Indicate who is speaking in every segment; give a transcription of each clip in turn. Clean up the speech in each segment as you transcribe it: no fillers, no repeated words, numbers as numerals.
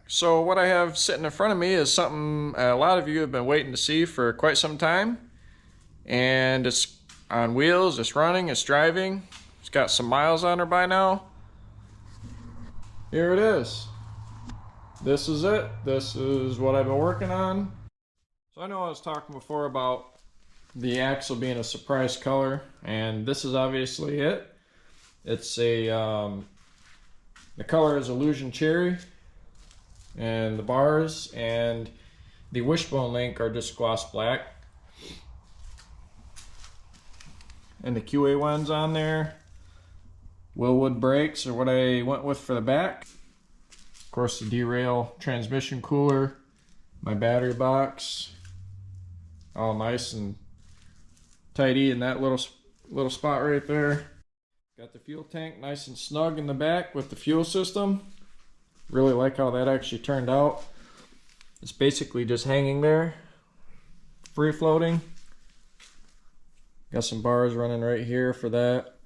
Speaker 1: So what I have sitting in front of me is something a lot of you have been waiting to see for quite some time. And it's on wheels, it's running, it's driving. It's got some miles on her by now. Here it is. This is it. This is what I've been working on. So I know I was talking before about the axle being a surprise color, and this is obviously it. It's a, the color is Illusion Cherry, and the bars and the wishbone link are just gloss black. And the QA ones on there, Willwood brakes are what I went with for the back. Of course, the derail transmission cooler, my battery box, all nice and tidy in that little spot right there. Got the fuel tank nice and snug in the back with the fuel system. Really like how that actually turned out. It's basically just hanging there, free floating. Got some bars running right here for that.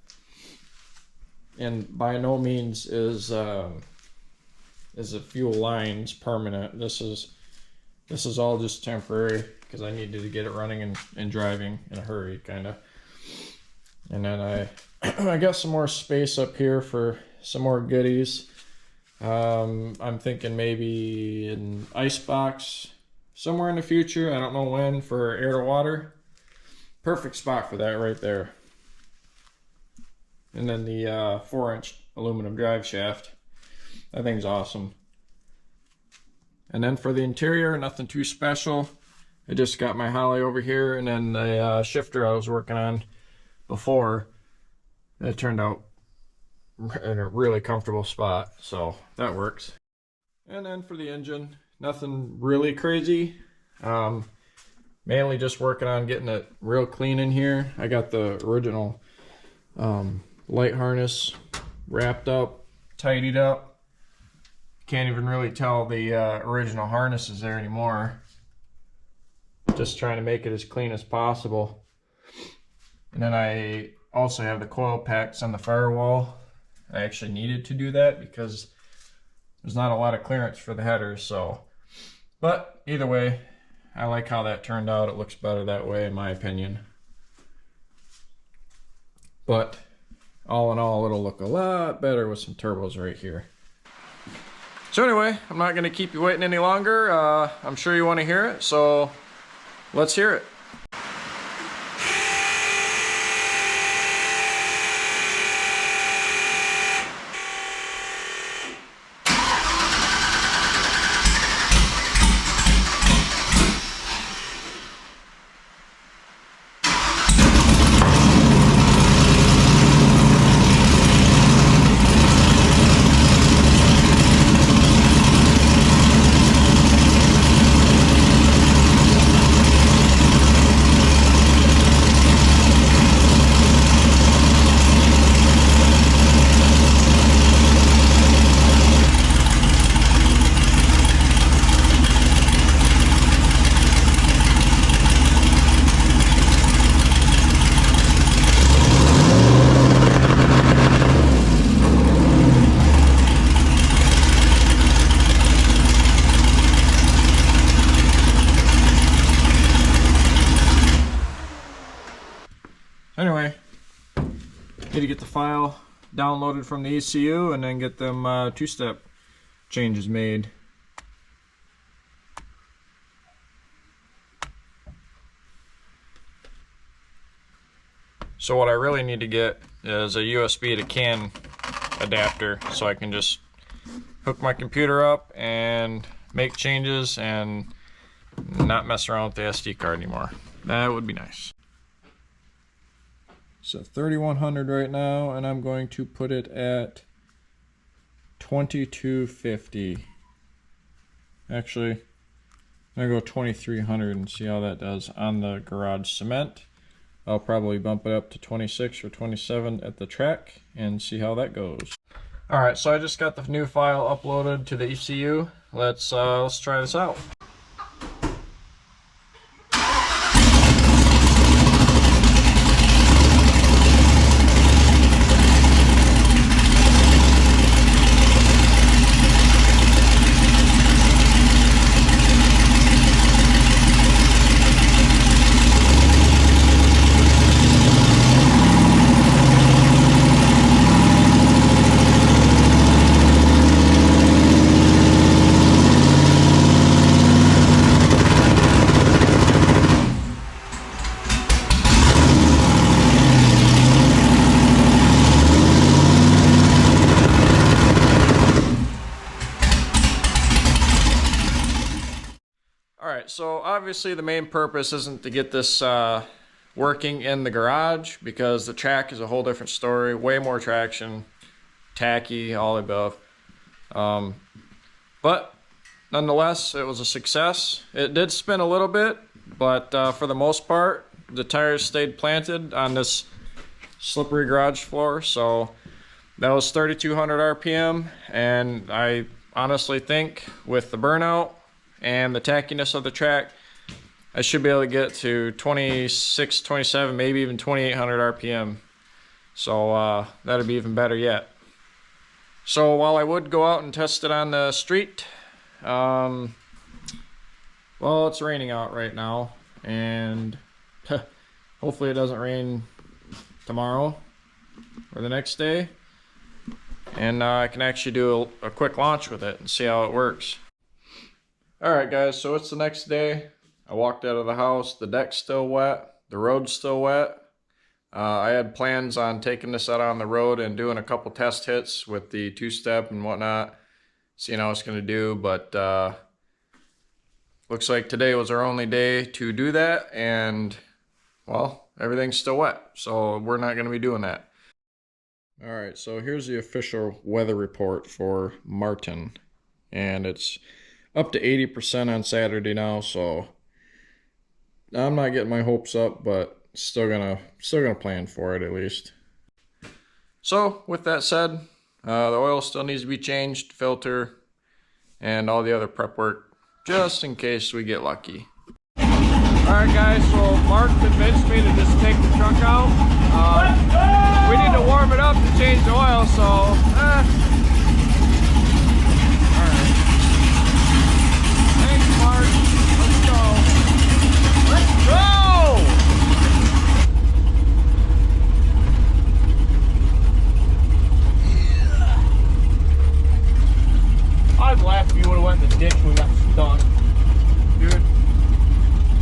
Speaker 1: And by no means is the fuel lines permanent. This is all just temporary because I needed to get it running and driving in a hurry, kind of. And then I got some more space up here for some more goodies. I'm thinking maybe an ice box somewhere in the future. I don't know when, for air to water. Perfect spot for that right there. And then the 4-inch aluminum drive shaft. That thing's awesome. And then for the interior, nothing too special. I just got my Holly over here, and then the shifter I was working on before, it turned out in a really comfortable spot, so that works. And then for the engine, nothing really crazy. Mainly just working on getting it real clean in here. I got the original light harness wrapped up, tidied up. Can't even really tell the original harness is there anymore. Just trying to make it as clean as possible. And then I also have the coil packs on the firewall. I actually needed to do that because there's not a lot of clearance for the headers, so. But either way, I like how that turned out. It looks better that way, in my opinion. But all in all, it'll look a lot better with some turbos right here. So anyway, I'm not going to keep you waiting any longer. I'm sure you want to hear it, so let's hear it. Anyway, need to get the file downloaded from the ECU and then get them two-step changes made. So what I really need to get is a USB to CAN adapter so I can just hook my computer up and make changes and not mess around with the SD card anymore. That would be nice. So 3100 right now, and I'm going to put it at 2250. Actually, I'm gonna go 2300 and see how that does on the garage cement. I'll probably bump it up to 26 or 27 at the track and see how that goes. Alright, so I just got the new file uploaded to the ECU. Let's try this out. Alright, so obviously the main purpose isn't to get this working in the garage, because the track is a whole different story. Way more traction, tacky, all the above. But nonetheless, it was a success. It did spin a little bit, but for the most part, the tires stayed planted on this slippery garage floor. So that was 3,200 RPM, and I honestly think with the burnout and the tackiness of the track, I should be able to get to 26, 27, maybe even 2,800 RPM. So that'd be even better yet. So while I would go out and test it on the street, well, it's raining out right now, and hopefully it doesn't rain tomorrow or the next day, and I can actually do a quick launch with it and see how it works. Alright guys, so it's the next day. I walked out of the house, the deck's still wet, the road's still wet. I had plans on taking this out on the road and doing a couple test hits with the two-step and whatnot, seeing how it's going to do, but looks like today was our only day to do that, and well, everything's still wet, so we're not going to be doing that. Alright, so here's the official weather report for Martin, and it's up to 80% on Saturday now, so I'm not getting my hopes up, but still gonna plan for it at least. So with that said, the oil still needs to be changed, filter, and all the other prep work, just in case we get lucky. Alright guys, so Mark convinced me to just take the truck out. We need to warm it up to change the oil, so alright. Thanks Mark, let's go. Let's go! I'd laugh if you would have went in the ditch when we got stuck. Dude.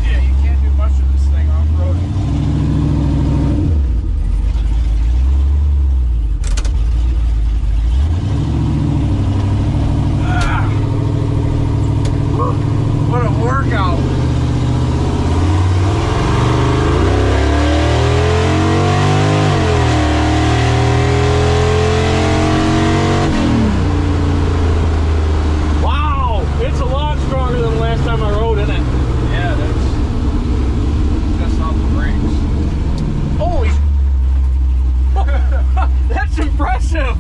Speaker 1: Yeah, you can't do much of this thing off-roading. What a workout. Time I rode in it. Yeah, that's just off the brakes. Holy that's impressive.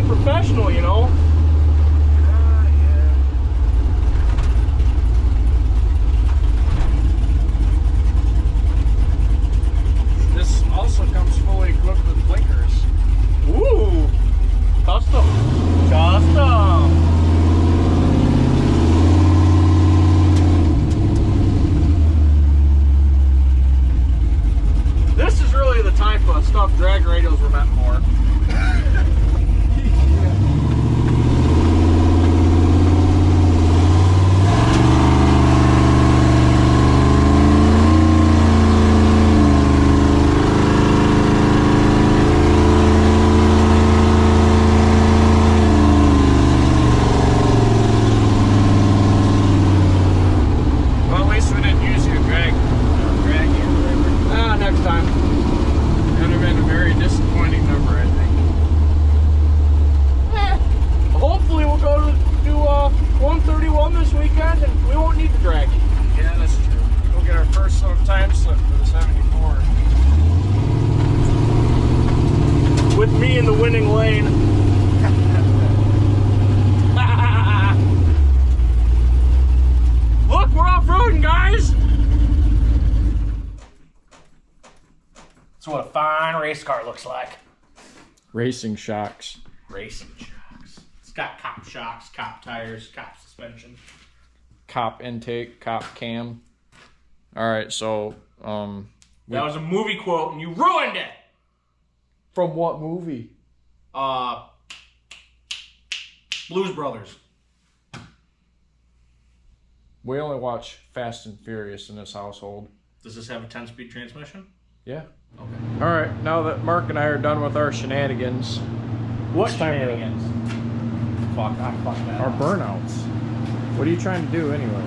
Speaker 2: professional, you know.
Speaker 1: This also comes fully equipped with blinkers.
Speaker 2: Ooh, custom. Custom. This is really the type of stuff drag radios were meant for. Me in the winning lane. Look, we're off-roading, guys. That's what a fine race car looks like.
Speaker 1: Racing shocks.
Speaker 2: Racing shocks. It's got cop shocks, cop tires, cop suspension.
Speaker 1: Cop intake, cop cam. All right, so
Speaker 2: that was a movie quote and you ruined it.
Speaker 1: From what movie?
Speaker 2: Blues Brothers.
Speaker 1: We only watch Fast and Furious in this household.
Speaker 2: Does this have a 10-speed transmission?
Speaker 1: Yeah.
Speaker 2: Okay.
Speaker 1: All right, now that Mark and I are done with our shenanigans.
Speaker 2: What shenanigans? Fuck, I fucked that.
Speaker 1: Our burnouts. What are you trying to do anyway?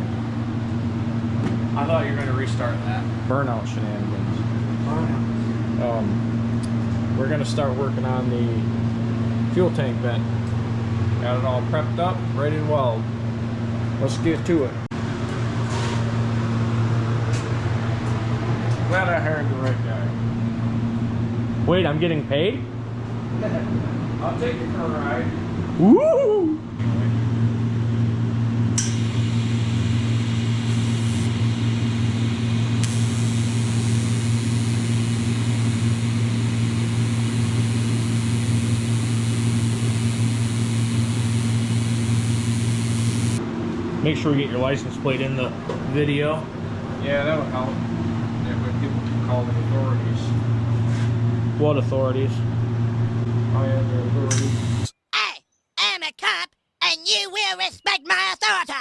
Speaker 2: I thought you were going to restart that.
Speaker 1: Burnout shenanigans. We're going to start working on the fuel tank vent. Got it all prepped up, ready to weld. Let's get to it. Glad I hired the right guy.
Speaker 2: Wait, I'm getting paid?
Speaker 1: I'll take you for a ride.
Speaker 2: Woo! Make sure you get your license plate in the video.
Speaker 1: Yeah, that'll help. Yeah, when people can call the authorities.
Speaker 2: What authorities?
Speaker 1: I am the authorities.
Speaker 3: I am a cop, and you will respect my authority.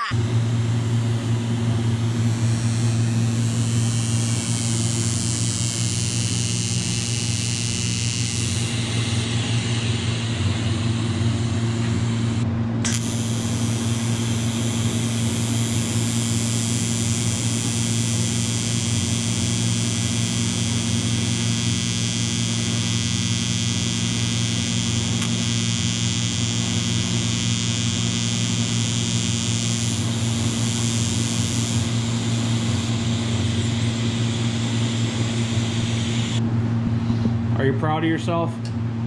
Speaker 2: Are you proud of yourself?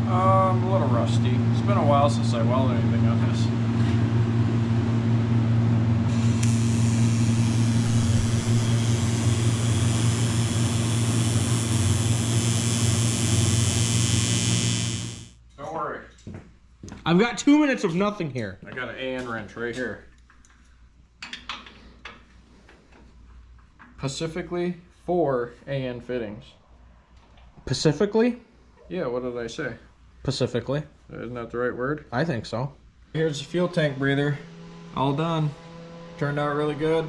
Speaker 1: I'm a little rusty. It's been a while since I welded anything on this. Don't worry.
Speaker 2: I've got 2 minutes of nothing here.
Speaker 1: I got an AN wrench right here. Specifically for AN fittings.
Speaker 2: Pacifically?
Speaker 1: Yeah, what did I say?
Speaker 2: Pacifically.
Speaker 1: Isn't that the right word?
Speaker 2: I think so.
Speaker 1: Here's the fuel tank breather. All done. Turned out really good.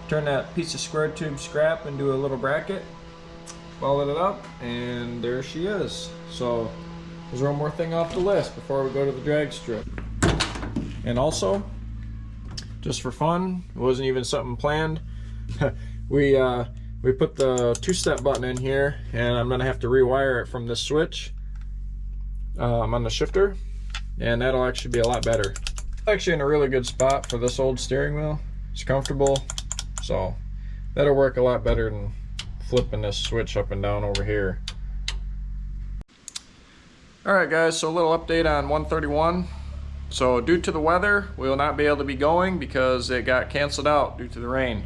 Speaker 1: Turn that piece of square tube scrap into a little bracket. Welded it up, and there she is. So there's one more thing off the list before we go to the drag strip. And also, just for fun, it wasn't even something planned. We put the two-step button in here, and I'm gonna have to rewire it from this switch on the shifter, and that'll actually be a lot better. Actually in a really good spot for this old steering wheel. It's comfortable, so that'll work a lot better than flipping this switch up and down over here. Alright guys, so a little update on 131. So due to the weather, we will not be able to be going because it got canceled out due to the rain.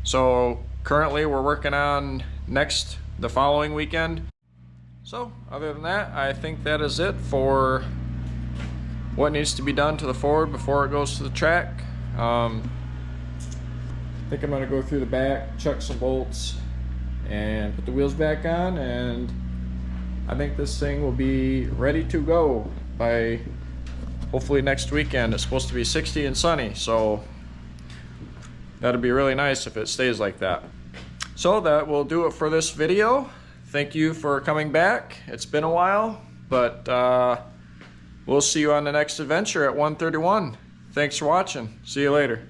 Speaker 1: So currently we're working on the following weekend. So other than that, I think that is it for what needs to be done to the Ford before it goes to the track. I think I'm gonna go through the back, chuck some bolts, and put the wheels back on, and I think this thing will be ready to go by hopefully next weekend. It's supposed to be 60 and sunny, so that'd be really nice if it stays like that. So that will do it for this video. Thank you for coming back. It's been a while, but we'll see you on the next adventure at 131. Thanks for watching. See you later.